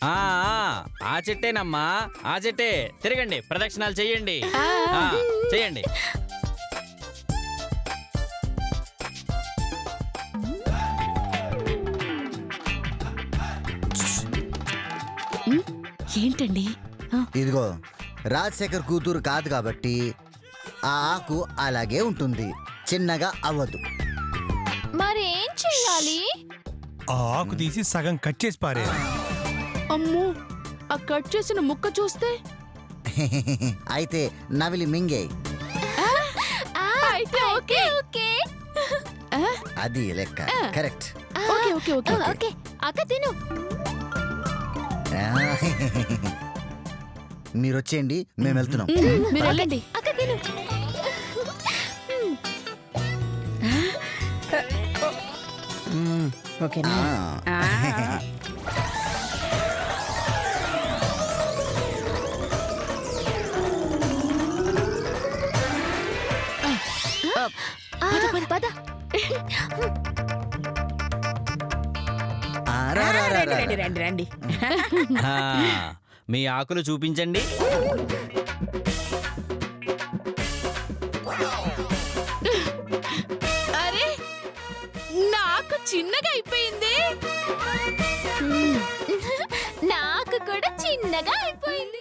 ఆ ఆ చెట్టేనమ్మా, ఆ చెట్టే. తిరగండి, ప్రదక్షిణాలు చెయ్యండి. చెయ్యండి. ఏంటండి? ఇదిగో రాజశేఖర్ కూతురు కాదు కాబట్టి ఆ ఆకు అలాగే ఉంటుంది, చిన్నగా అవ్వదు. మరేం చెయ్యాలి? ఆ ఆకు తీసి సగం కట్ చేసి పారే. అమ్మో, ఆ కట్ చేసిన ముక్క చూస్తే అయితే నవిలి మింగే. అయితే ఓకే. ఓకే అది లెక్క. Correct. Okay okay okay okay. అక్క తిను. మీరు వచ్చేయండి, మేము వెళ్తున్నాం. మీరు వెళ్ళండి. అక్క తిను. ఓకేనా? పద. రండి రండి రండి. మీ ఆకులు చూపించండి. అరే, నాకు చిన్నగా అయిపోయింది. నాకు కూడా చిన్నగా అయిపోయింది.